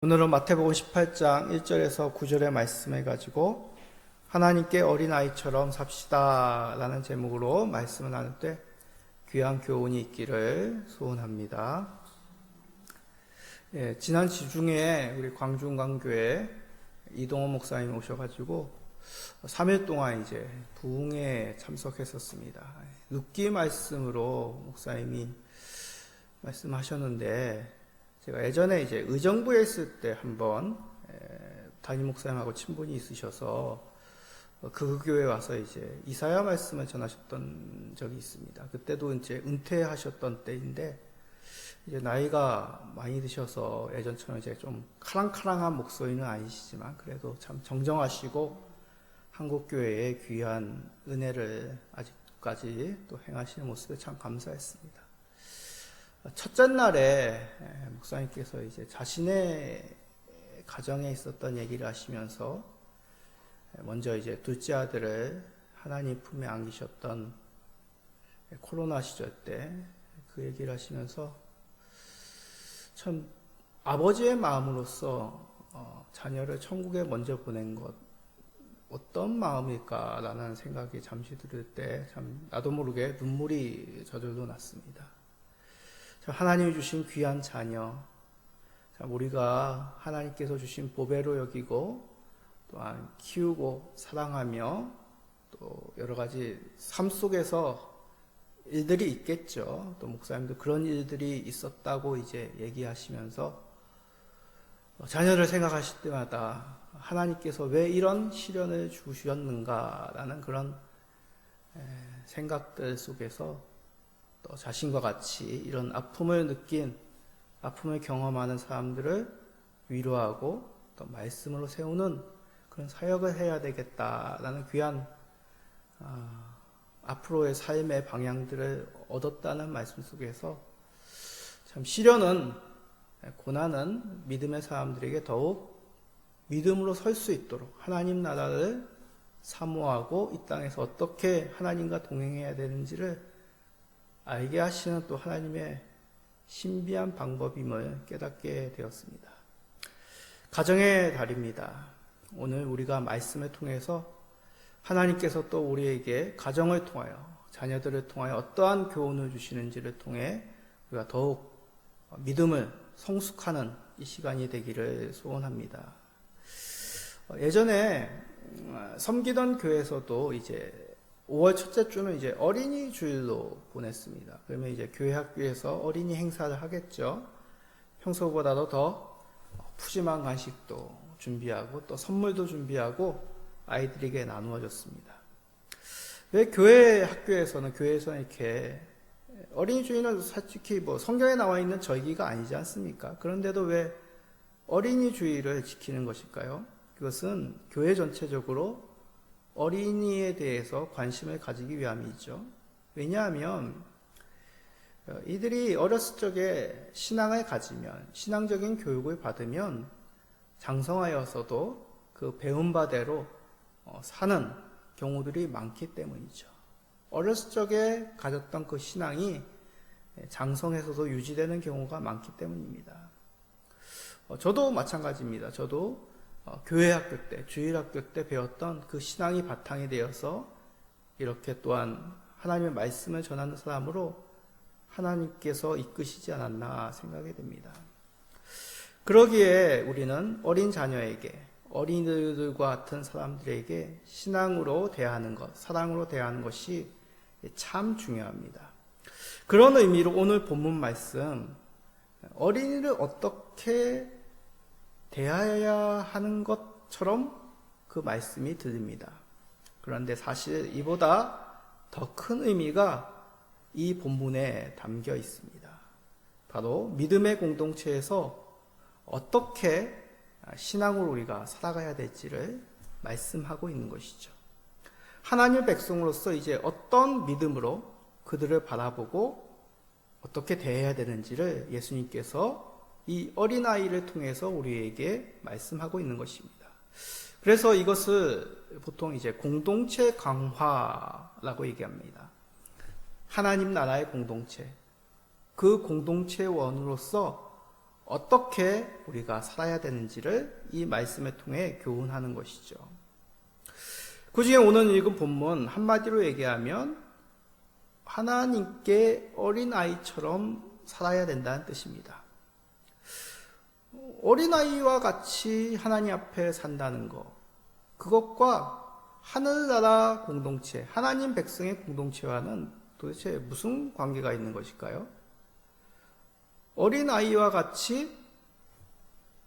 오늘은 마태복음 18장 1절에서 9절의 말씀을 가지고 하나님께 어린아이처럼 삽시다 라는 제목으로 말씀을 나눌 때 귀한 교훈이 있기를 소원합니다. 지난 주중에 우리 광주은광교회 이동원 목사님 오셔가지고 3일 동안 이제 부흥에 참석했었습니다. 눕기 말씀으로 목사님이 말씀하셨는데, 제가 예전에 이제 의정부에 있을 때 한번 담임 목사님하고 친분이 있으셔서 그 교회에 와서 이제 이사야 말씀을 전하셨던 적이 있습니다. 그때도 이제 은퇴하셨던 때인데, 이제 나이가 많이 드셔서 예전처럼 이제 좀 카랑카랑한 목소리는 아니시지만 그래도 참 정정하시고 한국교회의 귀한 은혜를 아직까지 또 행하시는 모습에 참 감사했습니다. 첫째 날에 목사님께서 이제 자신의 가정에 있었던 얘기를 하시면서 먼저 이제 둘째 아들을 하나님 품에 안기셨던 코로나 시절 때 그 얘기를 하시면서 참 아버지의 마음으로서 자녀를 천국에 먼저 보낸 것 어떤 마음일까라는 생각이 잠시 들을 때 참 나도 모르게 눈물이 저절로 났습니다. 하나님이 주신 귀한 자녀, 우리가 하나님께서 주신 보배로 여기고 또한 키우고 사랑하며 또 여러 가지 삶 속에서 일들이 있겠죠. 또 목사님도 그런 일들이 있었다고 이제 얘기하시면서 자녀를 생각하실 때마다 하나님께서 왜 이런 시련을 주셨는가라는 그런 생각들 속에서 또 자신과 같이 이런 아픔을 느낀, 아픔을 경험하는 사람들을 위로하고 또 말씀으로 세우는 그런 사역을 해야 되겠다라는 귀한 앞으로의 삶의 방향들을 얻었다는 말씀 속에서 참 시련은, 고난은 믿음의 사람들에게 더욱 믿음으로 설 수 있도록 하나님 나라를 사모하고 이 땅에서 어떻게 하나님과 동행해야 되는지를 알게 하시는 또 하나님의 신비한 방법임을 깨닫게 되었습니다. 가정의 달입니다. 오늘 우리가 말씀을 통해서 하나님께서 또 우리에게 가정을 통하여, 자녀들을 통하여 어떠한 교훈을 주시는지를 통해 우리가 더욱 믿음을 성숙하는 이 시간이 되기를 소원합니다. 예전에 섬기던 교회에서도 이제 5월 첫째 주는 이제 어린이 주일로 보냈습니다. 그러면 이제 교회 학교에서 어린이 행사를 하겠죠. 평소보다도 더 푸짐한 간식도 준비하고 또 선물도 준비하고 아이들에게 나누어 줬습니다. 왜 교회 학교에서는, 교회에서는 이렇게 어린이 주일은 솔직히 뭐 성경에 나와 있는 절기가 아니지 않습니까? 그런데도 왜 어린이 주일을 지키는 것일까요? 그것은 교회 전체적으로 어린이에 대해서 관심을 가지기 위함이죠. 왜냐하면 이들이 어렸을 적에 신앙을 가지면, 신앙적인 교육을 받으면 장성하여서도 그 배운 바대로 사는 경우들이 많기 때문이죠. 어렸을 적에 가졌던 그 신앙이 장성해서도 유지되는 경우가 많기 때문입니다. 저도 마찬가지입니다. 저도 교회 학교 때, 주일 학교 때 배웠던 그 신앙이 바탕이 되어서 이렇게 또한 하나님의 말씀을 전하는 사람으로 하나님께서 이끄시지 않았나 생각이 됩니다. 그러기에 우리는 어린 자녀에게, 어린이들과 같은 사람들에게 신앙으로 대하는 것, 사랑으로 대하는 것이 참 중요합니다. 그런 의미로 오늘 본문 말씀, 어린이를 어떻게 대해야 하는 것처럼 그 말씀이 들립니다. 그런데 사실 이보다 더 큰 의미가 이 본문에 담겨 있습니다. 바로 믿음의 공동체에서 어떻게 신앙으로 우리가 살아가야 될지를 말씀하고 있는 것이죠. 하나님의 백성으로서 이제 어떤 믿음으로 그들을 바라보고 어떻게 대해야 되는지를 예수님께서 이 어린아이를 통해서 우리에게 말씀하고 있는 것입니다. 그래서 이것을 보통 이제 공동체 강화라고 얘기합니다. 하나님 나라의 공동체, 그 공동체원으로서 어떻게 우리가 살아야 되는지를 이 말씀을 통해 교훈하는 것이죠. 그 중에 오늘 읽은 본문 한마디로 얘기하면 하나님께 어린아이처럼 살아야 된다는 뜻입니다. 어린아이와 같이 하나님 앞에 산다는 것, 그것과 하늘나라 공동체, 하나님 백성의 공동체와는 도대체 무슨 관계가 있는 것일까요? 어린아이와 같이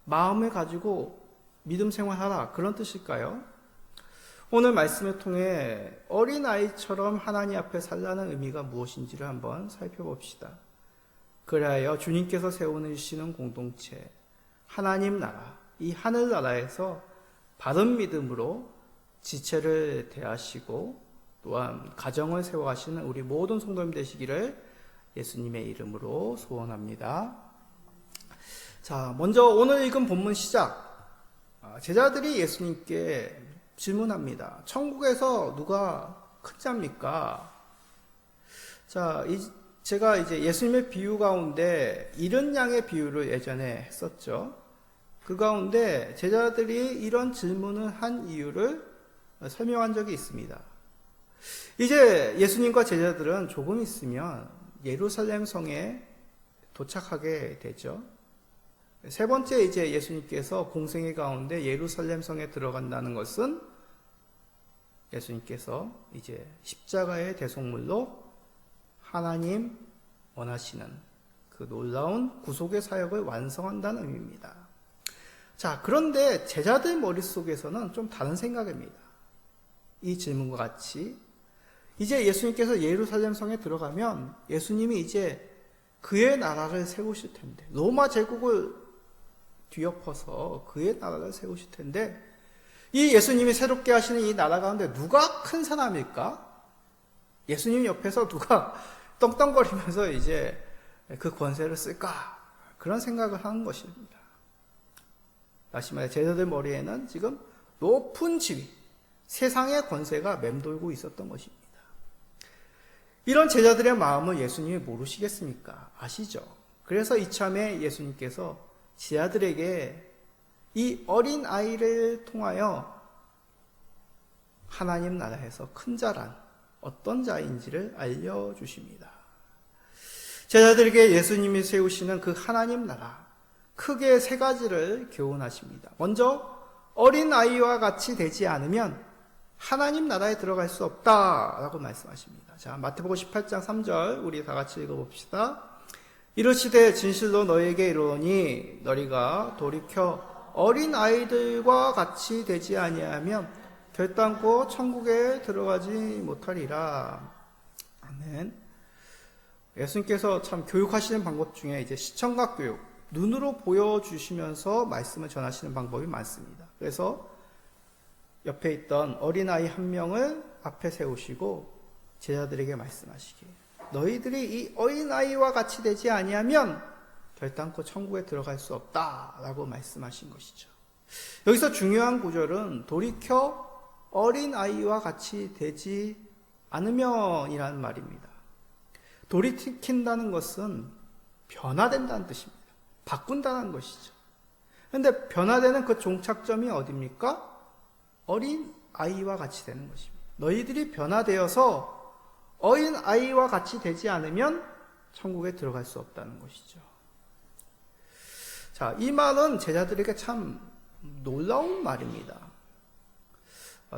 마음을 가지고 믿음 생활하라, 그런 뜻일까요? 오늘 말씀을 통해 어린아이처럼 하나님 앞에 살라는 의미가 무엇인지를 한번 살펴봅시다. 그리하여 주님께서 세우시는 공동체, 하나님 나라, 이 하늘나라에서 바른 믿음으로 지체를 대하시고 또한 가정을 세워가시는 우리 모든 성도님 되시기를 예수님의 이름으로 소원합니다. 자, 먼저 오늘 읽은 본문 시작. 제자들이 예수님께 질문합니다. 천국에서 누가 큰 자입니까? 자, 제가 이제 예수님의 비유 가운데 잃은 양의 비유를 예전에 했었죠. 그 가운데 제자들이 이런 질문을 한 이유를 설명한 적이 있습니다. 이제 예수님과 제자들은 조금 있으면 예루살렘 성에 도착하게 되죠. 세 번째 이제 예수님께서 공생애 가운데 예루살렘 성에 들어간다는 것은 예수님께서 이제 십자가의 대속물로 하나님 원하시는 그 놀라운 구속의 사역을 완성한다는 의미입니다. 자, 그런데 제자들 머릿속에서는 좀 다른 생각입니다. 이 질문과 같이 이제 예수님께서 예루살렘 성에 들어가면 예수님이 이제 그의 나라를 세우실 텐데, 로마 제국을 뒤엎어서 그의 나라를 세우실 텐데, 이 예수님이 새롭게 하시는 이 나라 가운데 누가 큰 사람일까? 예수님 옆에서 누가 떵떵거리면서 이제 그 권세를 쓸까? 그런 생각을 하는 것입니다. 다시 말해 제자들 머리에는 지금 높은 지위, 세상의 권세가 맴돌고 있었던 것입니다. 이런 제자들의 마음을 예수님이 모르시겠습니까? 아시죠? 그래서 이참에 예수님께서 제자들에게 이 어린 아이를 통하여 하나님 나라에서 큰 자란 어떤 자인지를 알려주십니다. 제자들에게 예수님이 세우시는 그 하나님 나라, 크게 세 가지를 교훈하십니다. 먼저 어린 아이와 같이 되지 않으면 하나님 나라에 들어갈 수 없다라고 말씀하십니다. 자, 마태복음 18장 3절 우리 다 같이 읽어봅시다. 이르시되 진실로 너희에게 이르노니 너희가 돌이켜 어린 아이들과 같이 되지 아니하면 결단코 천국에 들어가지 못하리라. 아멘. 예수님께서 참 교육하시는 방법 중에 이제 시청각 교육, 눈으로 보여주시면서 말씀을 전하시는 방법이 많습니다. 그래서 옆에 있던 어린아이 한 명을 앞에 세우시고 제자들에게 말씀하시기에 너희들이 이 어린아이와 같이 되지 아니하면 결단코 천국에 들어갈 수 없다라고 말씀하신 것이죠. 여기서 중요한 구절은 돌이켜 어린아이와 같이 되지 않으면 이라는 말입니다. 돌이킨다는 것은 변화된다는 뜻입니다. 바꾼다는 것이죠. 그런데 변화되는 그 종착점이 어디입니까? 어린 아이와 같이 되는 것입니다. 너희들이 변화되어서 어린 아이와 같이 되지 않으면 천국에 들어갈 수 없다는 것이죠. 자, 이 말은 제자들에게 참 놀라운 말입니다.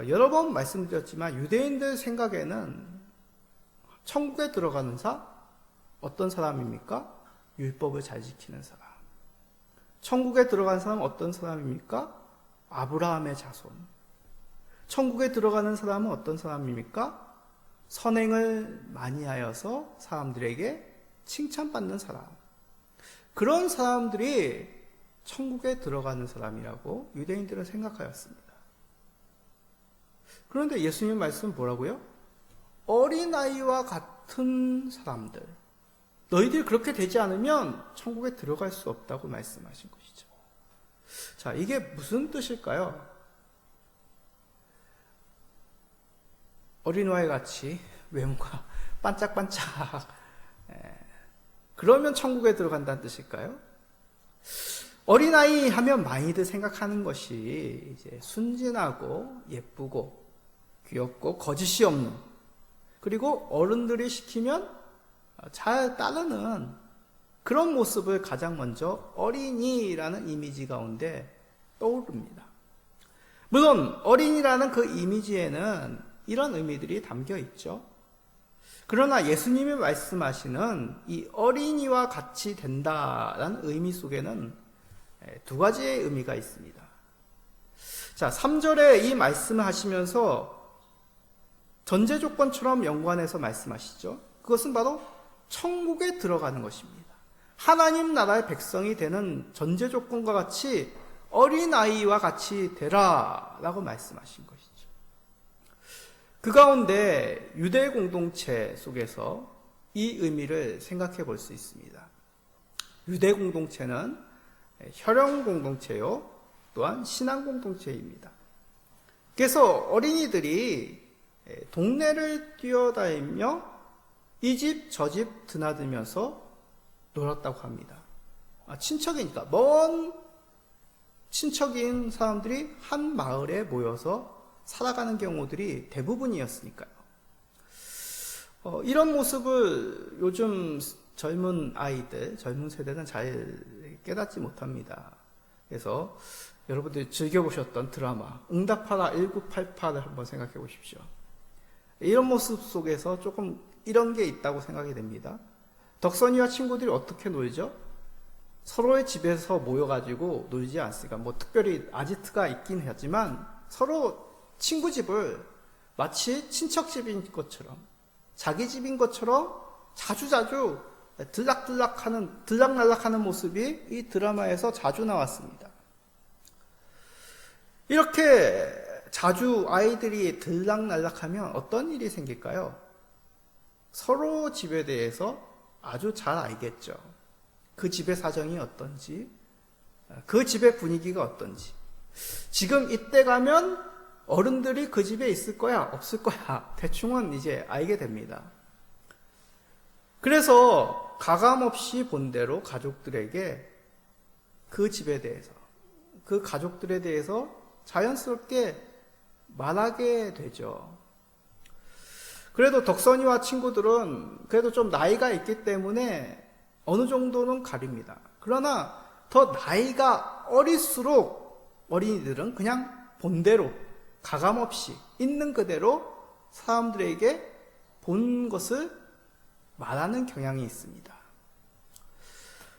여러 번 말씀드렸지만 유대인들 생각에는 천국에 들어가는 자 어떤 사람입니까? 율법을 잘 지키는 사람. 천국에 들어간 사람은 어떤 사람입니까? 아브라함의 자손. 천국에 들어가는 사람은 어떤 사람입니까? 선행을 많이 하여서 사람들에게 칭찬받는 사람. 그런 사람들이 천국에 들어가는 사람이라고 유대인들은 생각하였습니다. 그런데 예수님 말씀은 뭐라고요? 어린아이와 같은 사람들. 너희들이 그렇게 되지 않으면 천국에 들어갈 수 없다고 말씀하신 것이죠. 자, 이게 무슨 뜻일까요? 어린아이 같이 외모가 반짝반짝. 그러면 천국에 들어간다는 뜻일까요? 어린아이 하면 많이들 생각하는 것이 이제 순진하고 예쁘고 귀엽고 거짓이 없는, 그리고 어른들이 시키면 잘 따르는 그런 모습을 가장 먼저 어린이라는 이미지 가운데 떠오릅니다. 물론 어린이라는 그 이미지에는 이런 의미들이 담겨 있죠. 그러나 예수님이 말씀하시는 이 어린이와 같이 된다라는 의미 속에는 두 가지의 의미가 있습니다. 자, 3절에 이 말씀을 하시면서 전제 조건처럼 연관해서 말씀하시죠. 그것은 바로 천국에 들어가는 것입니다. 하나님 나라의 백성이 되는 전제 조건과 같이 어린아이와 같이 되라 라고 말씀하신 것이죠. 그 가운데 유대 공동체 속에서 이 의미를 생각해 볼 수 있습니다. 유대 공동체는 혈연 공동체요, 또한 신앙 공동체입니다. 그래서 어린이들이 동네를 뛰어다니며 이 집 저 집 드나들면서 놀았다고 합니다. 친척이니까, 먼 친척인 사람들이 한 마을에 모여서 살아가는 경우들이 대부분이었으니까요. 이런 모습을 요즘 젊은 아이들, 젊은 세대는 잘 깨닫지 못합니다. 그래서 여러분들이 즐겨보셨던 드라마 응답하라 1988을 한번 생각해 보십시오. 이런 모습 속에서 조금 이런 게 있다고 생각이 됩니다. 덕선이와 친구들이 어떻게 놀죠? 서로의 집에서 모여가지고 놀지 않습니까? 뭐 특별히 아지트가 있긴 하지만 서로 친구 집을 마치 친척 집인 것처럼, 자기 집인 것처럼 자주자주 들락날락하는 모습이 이 드라마에서 자주 나왔습니다. 이렇게 자주 아이들이 들락날락하면 어떤 일이 생길까요? 서로 집에 대해서 아주 잘 알겠죠. 그 집의 사정이 어떤지, 그 집의 분위기가 어떤지. 지금 이때 가면 어른들이 그 집에 있을 거야, 없을 거야, 대충은 이제 알게 됩니다. 그래서 가감없이 본대로 가족들에게 그 집에 대해서, 그 가족들에 대해서 자연스럽게 말하게 되죠. 그래도 덕선이와 친구들은 그래도 좀 나이가 있기 때문에 어느 정도는 가립니다. 그러나 더 나이가 어릴수록 어린이들은 그냥 본대로 가감없이 있는 그대로 사람들에게 본 것을 말하는 경향이 있습니다.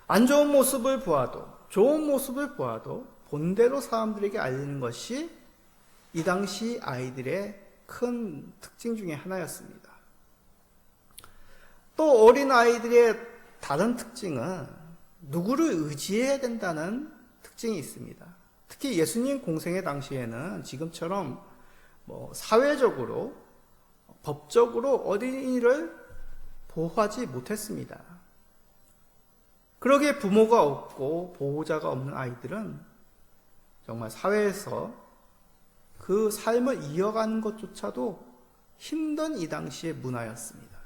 안 좋은 모습을 보아도 좋은 모습을 보아도 본대로 사람들에게 알리는 것이 이 당시 아이들의 큰 특징 중에 하나였습니다. 또 어린 아이들의 다른 특징은 누구를 의지해야 된다는 특징이 있습니다. 특히 예수님 공생의 당시에는 지금처럼 사회적으로, 법적으로 어린이를 보호하지 못했습니다. 그러기에 부모가 없고 보호자가 없는 아이들은 정말 사회에서 그 삶을 이어가는 것조차도 힘든 이 당시의 문화였습니다.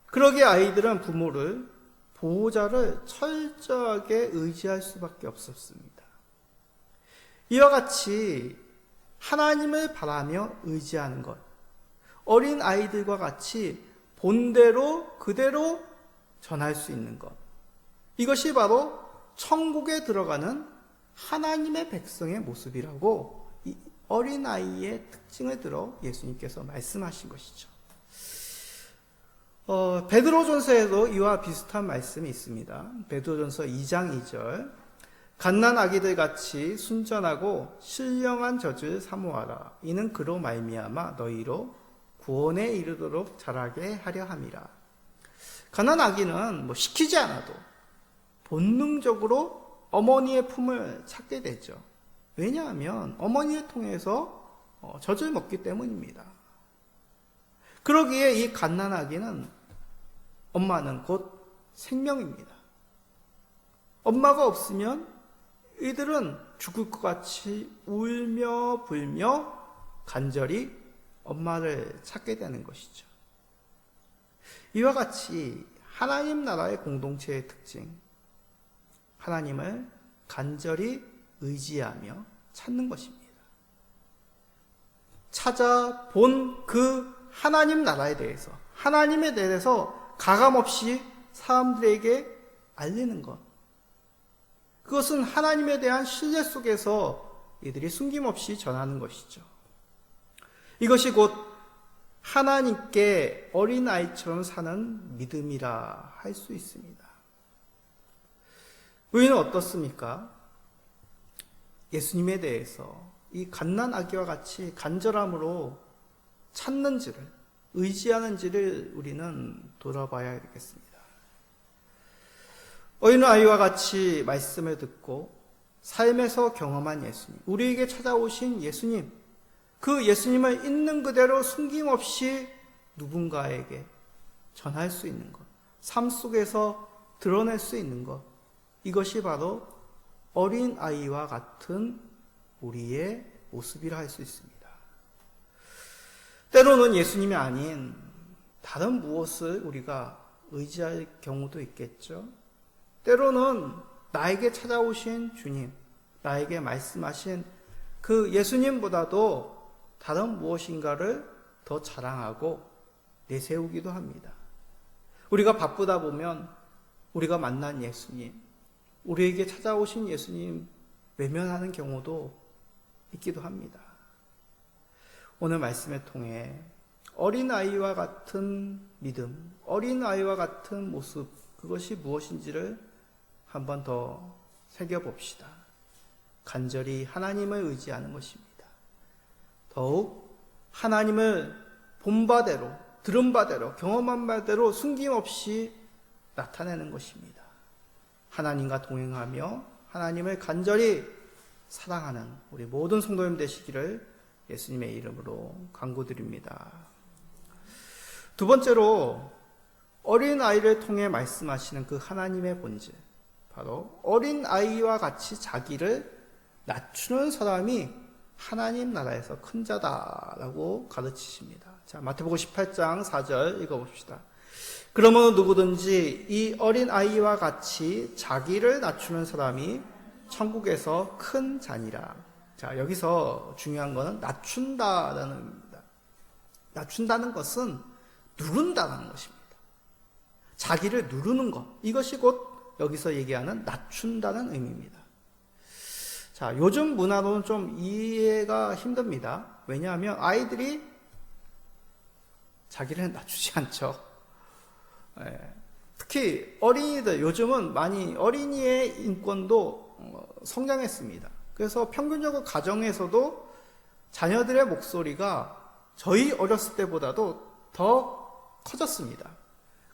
그러기에 아이들은 부모를, 보호자를 철저하게 의지할 수밖에 없었습니다. 이와 같이 하나님을 바라며 의지하는 것, 어린 아이들과 같이 본대로 그대로 전할 수 있는 것, 이것이 바로 천국에 들어가는 하나님의 백성의 모습이라고 이 어린아이의 특징을 들어 예수님께서 말씀하신 것이죠. 베드로전서에도 이와 비슷한 말씀이 있습니다. 베드로전서 2장 2절, 갓난 아기들 같이 순전하고 신령한 젖을 사모하라. 이는 그로 말미암아 너희로 구원에 이르도록 자라게 하려 함이라. 갓난 아기는 시키지 않아도 본능적으로 어머니의 품을 찾게 되죠. 왜냐하면 어머니를 통해서 젖을 먹기 때문입니다. 그러기에 이 갓난아기는, 엄마는 곧 생명입니다. 엄마가 없으면 이들은 죽을 것 같이 울며 불며 간절히 엄마를 찾게 되는 것이죠. 이와 같이 하나님 나라의 공동체의 특징, 하나님을 간절히 의지하며 찾는 것입니다. 찾아본 그 하나님 나라에 대해서, 하나님에 대해서 가감없이 사람들에게 알리는 것. 그것은 하나님에 대한 신뢰 속에서 이들이 숨김없이 전하는 것이죠. 이것이 곧 하나님께 어린아이처럼 사는 믿음이라 할 수 있습니다. 우리는 어떻습니까? 예수님에 대해서 이 갓난아기와 같이 간절함으로 찾는지를, 의지하는지를 우리는 돌아봐야 되겠습니다. 어린아이와 같이 말씀을 듣고 삶에서 경험한 예수님, 우리에게 찾아오신 예수님, 그 예수님을 있는 그대로 숨김없이 누군가에게 전할 수 있는 것, 삶 속에서 드러낼 수 있는 것, 이것이 바로 어린아이와 같은 우리의 모습이라 할 수 있습니다. 때로는 예수님이 아닌 다른 무엇을 우리가 의지할 경우도 있겠죠. 때로는 나에게 찾아오신 주님, 나에게 말씀하신 그 예수님보다도 다른 무엇인가를 더 자랑하고 내세우기도 합니다. 우리가 바쁘다 보면 우리가 만난 예수님, 우리에게 찾아오신 예수님 외면하는 경우도 있기도 합니다. 오늘 말씀을 통해 어린아이와 같은 믿음, 어린아이와 같은 모습, 그것이 무엇인지를 한번 더 새겨봅시다. 간절히 하나님을 의지하는 것입니다. 더욱 하나님을 본 바대로, 들은 바대로, 경험한 바대로 숨김없이 나타내는 것입니다. 하나님과 동행하며 하나님을 간절히 사랑하는 우리 모든 성도님 되시기를 예수님의 이름으로 간구드립니다. 두 번째로 어린아이를 통해 말씀하시는 그 하나님의 본질, 바로 어린아이와 같이 자기를 낮추는 사람이 하나님 나라에서 큰 자다라고 가르치십니다. 자, 마태복음 18장 4절 읽어봅시다. 그러므로 누구든지 이 어린아이와 같이 자기를 낮추는 사람이 천국에서 큰 자니라. 자, 여기서 중요한 것은 낮춘다라는 의미입니다. 낮춘다는 것은 누른다는 것입니다. 자기를 누르는 것, 이것이 곧 여기서 얘기하는 낮춘다는 의미입니다. 자, 요즘 문화로는 좀 이해가 힘듭니다. 왜냐하면 아이들이 자기를 낮추지 않죠. 특히 어린이들, 요즘은 많이 어린이의 인권도 성장했습니다. 그래서 평균적으로 가정에서도 자녀들의 목소리가 저희 어렸을 때보다도 더 커졌습니다.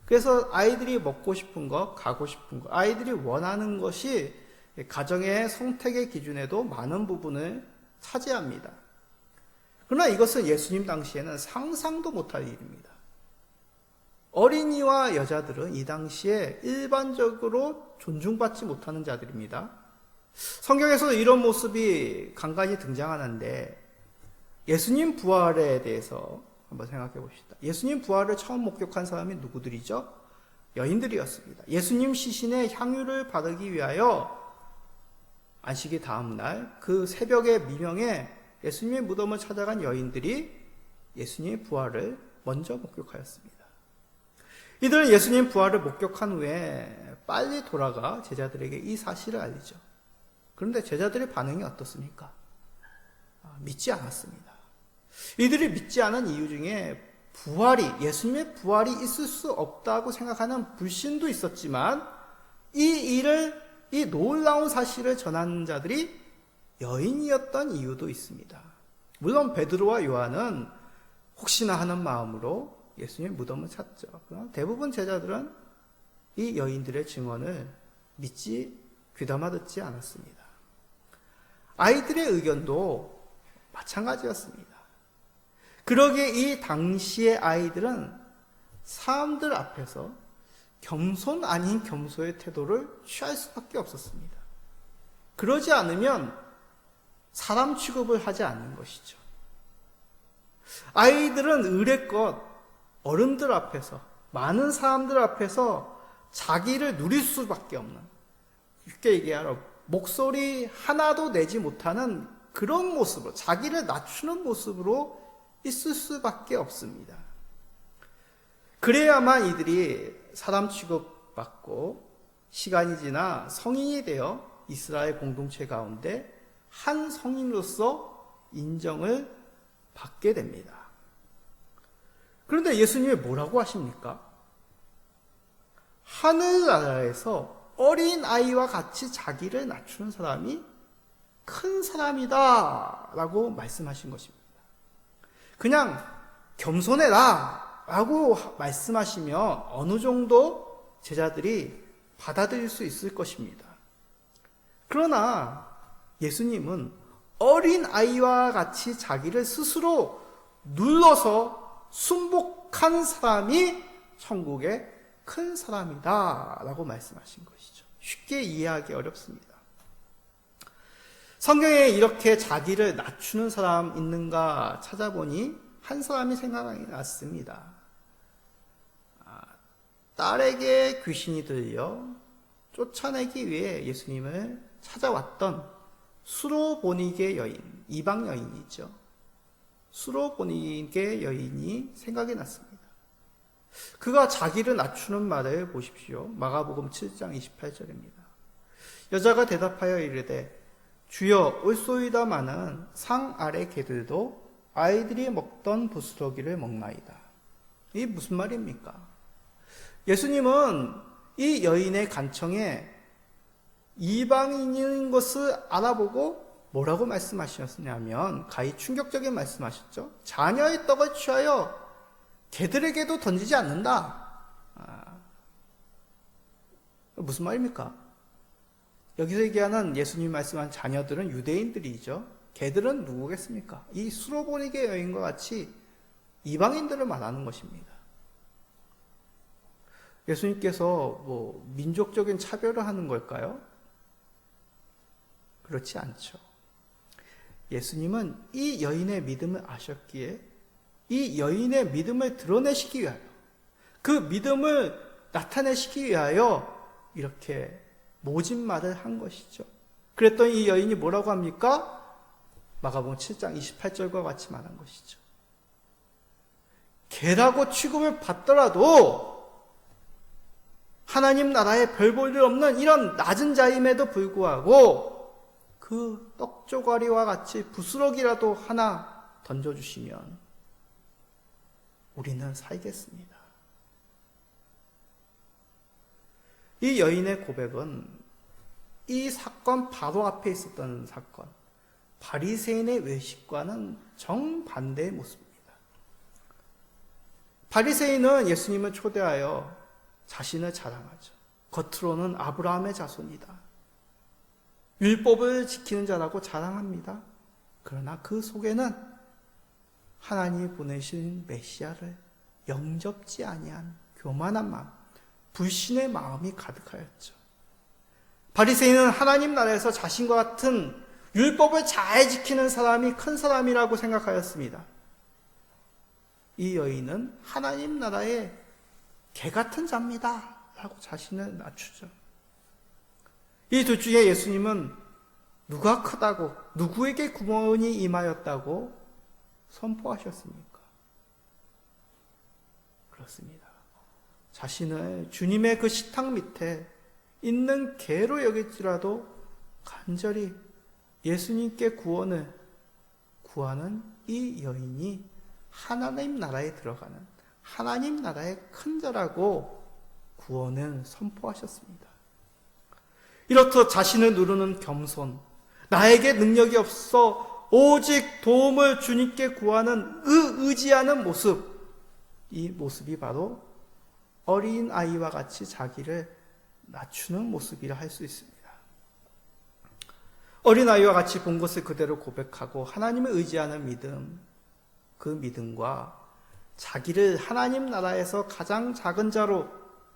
그래서 아이들이 먹고 싶은 것, 가고 싶은 것, 아이들이 원하는 것이 가정의 선택의 기준에도 많은 부분을 차지합니다. 그러나 이것은 예수님 당시에는 상상도 못할 일입니다. 어린이와 여자들은 이 당시에 일반적으로 존중받지 못하는 자들입니다. 성경에서도 이런 모습이 간간히 등장하는데 예수님 부활에 대해서 한번 생각해 봅시다. 예수님 부활을 처음 목격한 사람이 누구들이죠? 여인들이었습니다. 예수님 시신에 향유를 바르기 위하여 안식이 다음 날 그 새벽의 미명에 예수님의 무덤을 찾아간 여인들이 예수님의 부활을 먼저 목격하였습니다. 이들은 예수님 부활을 목격한 후에 빨리 돌아가 제자들에게 이 사실을 알리죠. 그런데 제자들의 반응이 어떻습니까? 믿지 않았습니다. 이들이 믿지 않은 이유 중에 예수님의 부활이 있을 수 없다고 생각하는 불신도 있었지만 이 놀라운 사실을 전하는 자들이 여인이었던 이유도 있습니다. 물론 베드로와 요한은 혹시나 하는 마음으로 예수님의 무덤을 찾죠. 그러나 대부분 제자들은 이 여인들의 증언을 귀담아 듣지 않았습니다. 아이들의 의견도 마찬가지였습니다. 그러기에 이 당시의 아이들은 사람들 앞에서 겸손 아닌 겸손의 태도를 취할 수밖에 없었습니다. 그러지 않으면 사람 취급을 하지 않는 것이죠. 아이들은 의례껏 어른들 앞에서, 많은 사람들 앞에서 자기를 누릴 수밖에 없는, 쉽게 얘기하면 목소리 하나도 내지 못하는 그런 모습으로, 자기를 낮추는 모습으로 있을 수밖에 없습니다. 그래야만 이들이 사람 취급받고 시간이 지나 성인이 되어 이스라엘 공동체 가운데 한 성인으로서 인정을 받게 됩니다. 그런데 예수님이 뭐라고 하십니까? 하늘나라에서 어린 아이와 같이 자기를 낮추는 사람이 큰 사람이다 라고 말씀하신 것입니다. 그냥 겸손해라 라고 말씀하시면 어느 정도 제자들이 받아들일 수 있을 것입니다. 그러나 예수님은 어린 아이와 같이 자기를 스스로 눌러서 순복한 사람이 천국의 큰 사람이다 라고 말씀하신 것이죠. 쉽게 이해하기 어렵습니다. 성경에 이렇게 자기를 낮추는 사람 있는가 찾아보니 한 사람이 생각이 났습니다. 딸에게 귀신이 들려 쫓아내기 위해 예수님을 찾아왔던 수로보니게 여인, 이방 여인이죠. 수로보니게 여인이 생각이 났습니다. 그가 자기를 낮추는 말을 보십시오. 마가복음 7장 28절입니다. 여자가 대답하여 이르되 주여 올소이다마는 상 아래 개들도 아이들이 먹던 부스러기를 먹나이다. 이게 무슨 말입니까? 예수님은 이 여인의 간청에 이방인인 것을 알아보고 뭐라고 말씀하셨냐면 가히 충격적인 말씀하셨죠. 자녀의 떡을 취하여 개들에게도 던지지 않는다. 무슨 말입니까? 여기서 얘기하는 예수님이 말씀한 자녀들은 유대인들이죠. 개들은 누구겠습니까? 이 수로보니게 여인과 같이 이방인들을 말하는 것입니다. 예수님께서 민족적인 차별을 하는 걸까요? 그렇지 않죠. 예수님은 이 여인의 믿음을 아셨기에 이 여인의 믿음을 드러내시기 위하여, 그 믿음을 나타내시기 위하여 이렇게 모진 말을 한 것이죠. 그랬더니 이 여인이 뭐라고 합니까? 마가복음 7장 28절과 같이 말한 것이죠. 개라고 취급을 받더라도 하나님 나라에 별 볼 일 없는 이런 낮은 자임에도 불구하고 그 떡조가리와 같이 부스러기라도 하나 던져주시면 우리는 살겠습니다. 이 여인의 고백은 이 사건 바로 앞에 있었던 사건, 바리새인의 외식과는 정반대의 모습입니다. 바리새인은 예수님을 초대하여 자신을 자랑하죠. 겉으로는 아브라함의 자손이다. 율법을 지키는 자라고 자랑합니다. 그러나 그 속에는 하나님이 보내신 메시아를 영접지 아니한 교만한 마음, 불신의 마음이 가득하였죠. 바리새인은 하나님 나라에서 자신과 같은 율법을 잘 지키는 사람이 큰 사람이라고 생각하였습니다. 이 여인은 하나님 나라의 개 같은 자입니다 라고 자신을 낮추죠. 이 둘 중에 예수님은 누가 크다고, 누구에게 구원이 임하였다고 선포하셨습니까? 그렇습니다. 자신을 주님의 그 식탁 밑에 있는 개로 여길지라도 간절히 예수님께 구원을 구하는 이 여인이 하나님 나라에 들어가는 하나님 나라의 큰 자라고 구원을 선포하셨습니다. 이렇듯 자신을 누르는 겸손, 나에게 능력이 없어 오직 도움을 주님께 구하는 의지하는 모습, 이 모습이 바로 어린 아이와 같이 자기를 낮추는 모습이라 할 수 있습니다. 어린 아이와 같이 본 것을 그대로 고백하고 하나님을 의지하는 믿음, 그 믿음과 자기를 하나님 나라에서 가장 작은 자로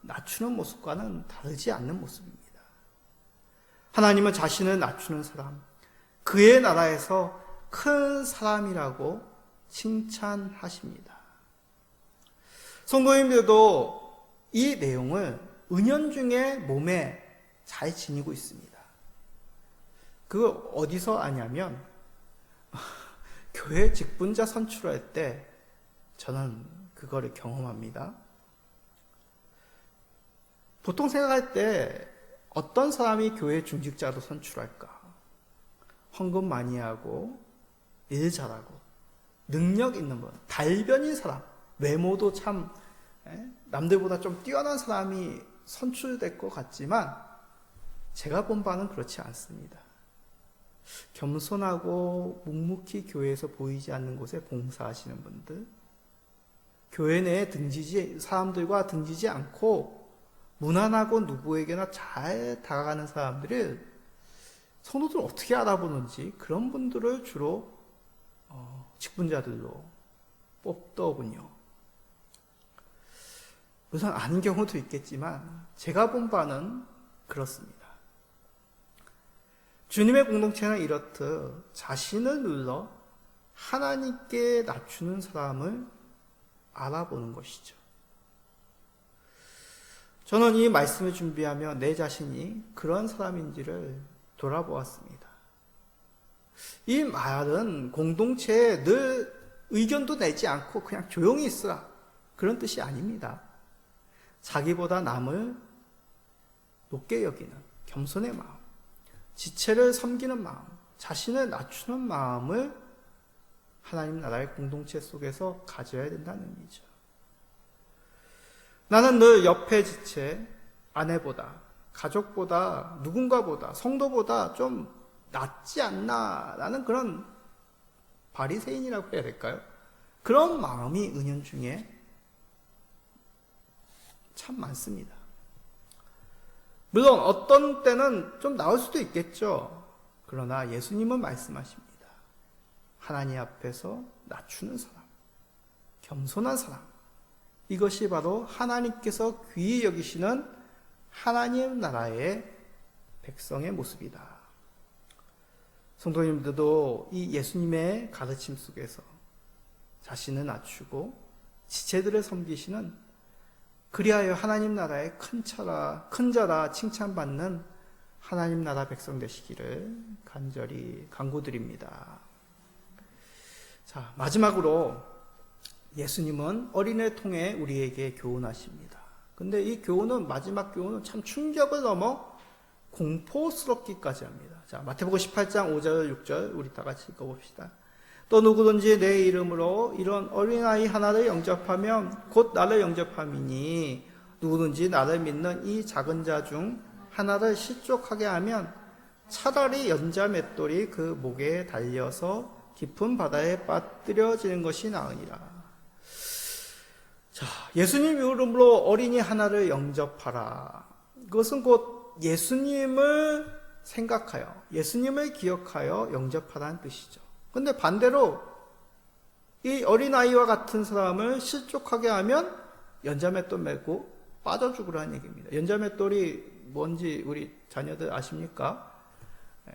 낮추는 모습과는 다르지 않는 모습입니다. 하나님은 자신을 낮추는 사람, 그의 나라에서 큰 사람이라고 칭찬하십니다. 성도님들도 이 내용을 은연중에 몸에 잘 지니고 있습니다. 그거 어디서 아냐면 교회 직분자 선출할 때 저는 그거를 경험합니다. 보통 생각할 때 어떤 사람이 교회 중직자로 선출할까? 헌금 많이 하고 일 잘하고 능력 있는 분, 달변인 사람, 외모도 참 남들보다 좀 뛰어난 사람이 선출될 것 같지만 제가 본 바는 그렇지 않습니다. 겸손하고 묵묵히 교회에서 보이지 않는 곳에 봉사하시는 분들, 교회 내에 사람들과 등지지 않고 무난하고 누구에게나 잘 다가가는 사람들을 성도들 어떻게 알아보는지 그런 분들을 주로 직분자들로 뽑더군요. 물론 아닌 경우도 있겠지만 제가 본 바는 그렇습니다. 주님의 공동체는 이렇듯 자신을 눌러 하나님께 낮추는 사람을 알아보는 것이죠. 저는 이 말씀을 준비하며 내 자신이 그런 사람인지를 돌아보았습니다. 이 말은 공동체에 늘 의견도 내지 않고 그냥 조용히 있으라 그런 뜻이 아닙니다. 자기보다 남을 높게 여기는 겸손의 마음, 지체를 섬기는 마음, 자신을 낮추는 마음을 하나님 나라의 공동체 속에서 가져야 된다는 의미죠. 나는 늘 옆에 지체, 아내보다, 가족보다, 누군가보다, 성도보다 좀 낫지 않나라는 그런 바리새인이라고 해야 될까요? 그런 마음이 은연중에 참 많습니다. 물론 어떤 때는 좀 나올 수도 있겠죠. 그러나 예수님은 말씀하십니다. 하나님 앞에서 낮추는 사람, 겸손한 사람, 이것이 바로 하나님께서 귀히 여기시는 하나님 나라의 백성의 모습이다. 성도님들도 이 예수님의 가르침 속에서 자신을 낮추고 지체들을 섬기시는, 그리하여 하나님 나라의 큰 자라 칭찬받는 하나님 나라 백성 되시기를 간절히 간구드립니다. 자, 마지막으로 예수님은 어린애 통해 우리에게 교훈하십니다. 근데 이 교훈은, 마지막 교훈은 참 충격을 넘어 공포스럽기까지 합니다. 자, 마태복음 18장 5절 6절 우리 다 같이 읽어봅시다. 또 누구든지 내 이름으로 이런 어린아이 하나를 영접하면 곧 나를 영접함이니, 누구든지 나를 믿는 이 작은 자 중 하나를 실족하게 하면 차라리 연자 맷돌이 그 목에 달려서 깊은 바다에 빠뜨려지는 것이 나으니라. 자, 예수님 이름으로 어린이 하나를 영접하라. 그것은 곧 예수님을 생각하여, 예수님을 기억하여 영접하라는 뜻이죠. 근데 반대로 이 어린아이와 같은 사람을 실족하게 하면 연자맷돌 메고 빠져 죽으라는 얘기입니다. 연자맷돌이 뭔지 우리 자녀들 아십니까?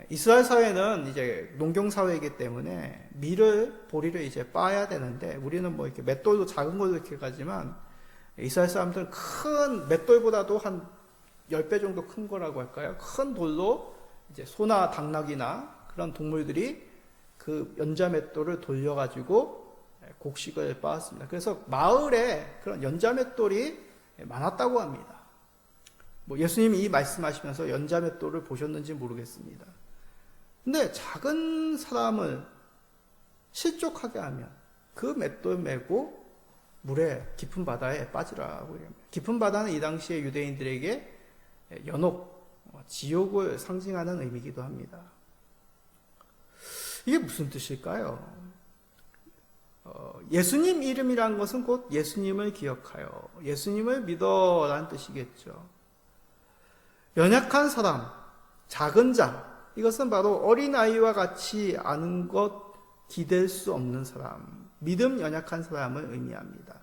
이스라엘 사회는 이제 농경사회이기 때문에 보리를 이제 빻아야 되는데, 우리는 뭐 이렇게 맷돌도 작은 걸로 이렇게 가지만 이스라엘 사람들은 큰 맷돌보다도 한 10배 정도 큰 거라고 할까요? 큰 돌로 이제 소나 당나귀나 그런 동물들이 그 연자 맷돌을 돌려가지고 곡식을 빻았습니다. 그래서 마을에 그런 연자 맷돌이 많았다고 합니다. 뭐 예수님이 이 말씀하시면서 연자 맷돌을 보셨는지 모르겠습니다. 근데 작은 사람을 실족하게 하면 그 맷돌 메고 물에 깊은 바다에 빠지라고 합니다. 깊은 바다는 이 당시에 유대인들에게 연옥, 지옥을 상징하는 의미이기도 합니다. 이게 무슨 뜻일까요? 예수님 이름이란 것은 곧 예수님을 기억하여 예수님을 믿어라는 뜻이겠죠. 연약한 사람, 작은 자, 이것은 바로 어린아이와 같이 아는 것, 기댈 수 없는 사람, 믿음 연약한 사람을 의미합니다.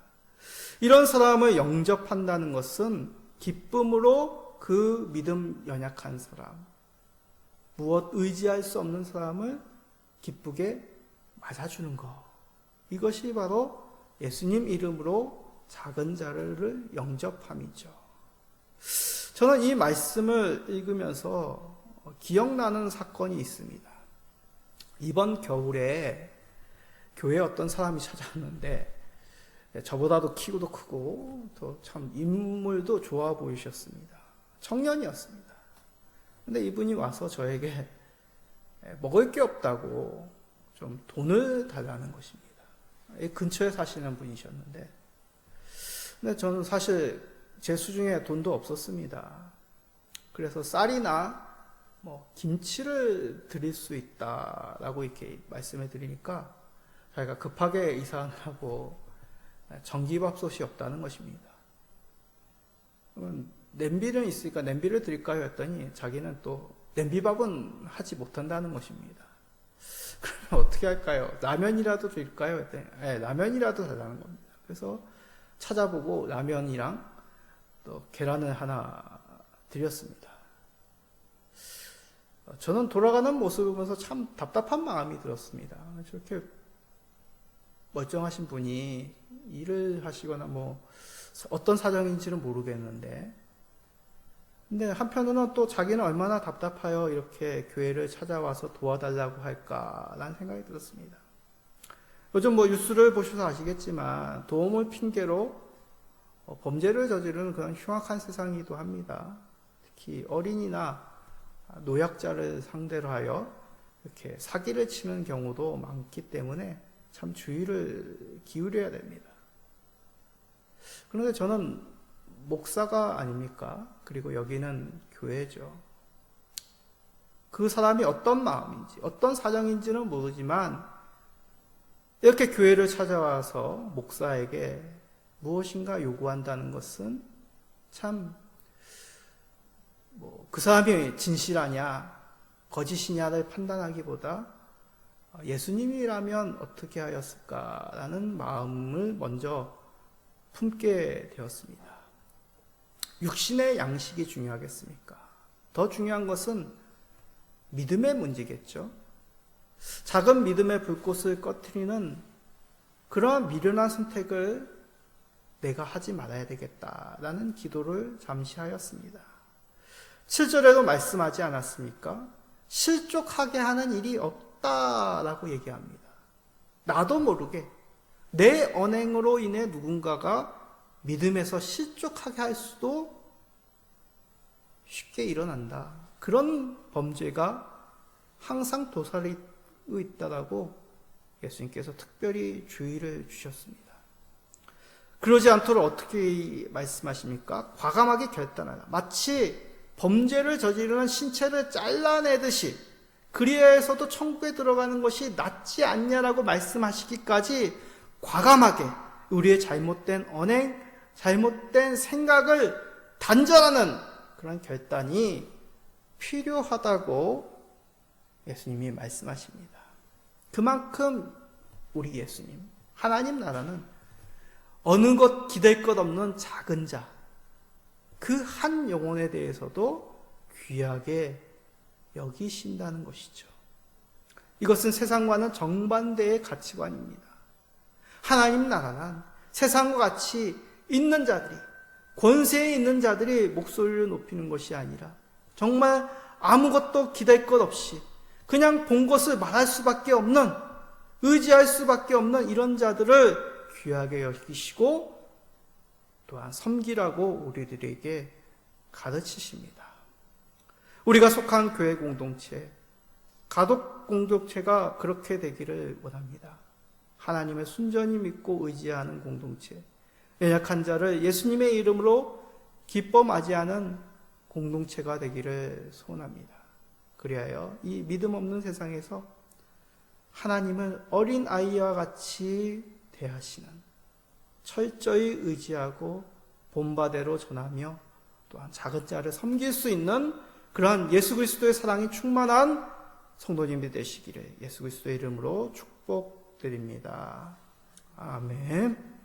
이런 사람을 영접한다는 것은 기쁨으로 그 믿음 연약한 사람, 무엇 의지할 수 없는 사람을 기쁘게 맞아주는 것, 이것이 바로 예수님 이름으로 작은 자를 영접함이죠. 저는 이 말씀을 읽으면서 기억나는 사건이 있습니다. 이번 겨울에 교회에 어떤 사람이 찾아왔는데 저보다도 키도 크고 또 참 인물도 좋아 보이셨습니다. 청년이었습니다. 근데 이분이 와서 저에게 먹을 게 없다고 좀 돈을 달라는 것입니다. 이 근처에 사시는 분이셨는데, 근데 저는 사실 제 수중에 돈도 없었습니다. 그래서 쌀이나 김치를 드릴 수 있다라고 이렇게 말씀해 드리니까 자기가 급하게 이사를 하고 전기밥솥이 없다는 것입니다. 그러면 냄비는 있으니까 냄비를 드릴까요? 했더니 자기는 또 냄비밥은 하지 못한다는 것입니다. 그러면 어떻게 할까요? 라면이라도 드릴까요? 했더니 라면이라도 달라는 겁니다. 그래서 찾아보고 라면이랑 또 계란을 하나 드렸습니다. 저는 돌아가는 모습을 보면서 참 답답한 마음이 들었습니다. 저렇게 멀쩡하신 분이 일을 하시거나 어떤 사정인지는 모르겠는데, 근데 한편으로는 또 자기는 얼마나 답답하여 이렇게 교회를 찾아와서 도와달라고 할까라는 생각이 들었습니다. 요즘 뉴스를 보셔서 아시겠지만 도움을 핑계로 범죄를 저지르는 그런 흉악한 세상이기도 합니다. 특히 어린이나 노약자를 상대로 하여 이렇게 사기를 치는 경우도 많기 때문에 참 주의를 기울여야 됩니다. 그런데 저는 목사가 아닙니까? 그리고 여기는 교회죠. 그 사람이 어떤 마음인지, 어떤 사정인지는 모르지만 이렇게 교회를 찾아와서 목사에게 무엇인가 요구한다는 것은 참 그 사람이 진실하냐 거짓이냐를 판단하기보다 예수님이라면 어떻게 하였을까라는 마음을 먼저 품게 되었습니다. 육신의 양식이 중요하겠습니까? 더 중요한 것은 믿음의 문제겠죠. 작은 믿음의 불꽃을 꺼트리는 그러한 미련한 선택을 내가 하지 말아야 되겠다라는 기도를 잠시 하였습니다. 7절에도 말씀하지 않았습니까? 실족하게 하는 일이 없다라고 얘기합니다. 나도 모르게 내 언행으로 인해 누군가가 믿음에서 실족하게 할 수도 쉽게 일어난다. 그런 범죄가 항상 도사리고 있다라고 예수님께서 특별히 주의를 주셨습니다. 그러지 않도록 어떻게 말씀하십니까? 과감하게 결단하라. 마치 범죄를 저지르는 신체를 잘라내듯이 그리하여서도 천국에 들어가는 것이 낫지 않냐라고 말씀하시기까지 과감하게 우리의 잘못된 언행, 잘못된 생각을 단절하는 그런 결단이 필요하다고 예수님이 말씀하십니다. 그만큼 우리 예수님, 하나님 나라는 어느 것 기댈 것 없는 작은 자, 그 한 영혼에 대해서도 귀하게 여기신다는 것이죠. 이것은 세상과는 정반대의 가치관입니다. 하나님 나라는 세상과 같이 있는 자들이, 권세에 있는 자들이 목소리를 높이는 것이 아니라 정말 아무것도 기댈 것 없이 그냥 본 것을 말할 수밖에 없는, 의지할 수밖에 없는 이런 자들을 귀하게 여기시고 또한 섬기라고 우리들에게 가르치십니다. 우리가 속한 교회 공동체, 가족 공동체가 그렇게 되기를 원합니다. 하나님의 순전히 믿고 의지하는 공동체, 연약한 자를 예수님의 이름으로 기뻐 맞이하는 공동체가 되기를 소원합니다. 그리하여 이 믿음 없는 세상에서 하나님을 어린 아이와 같이 대하시는, 철저히 의지하고 본바대로 전하며 또한 작은 자를 섬길 수 있는 그러한 예수 그리스도의 사랑이 충만한 성도님이 되시기를 예수 그리스도의 이름으로 축복드립니다. 아멘.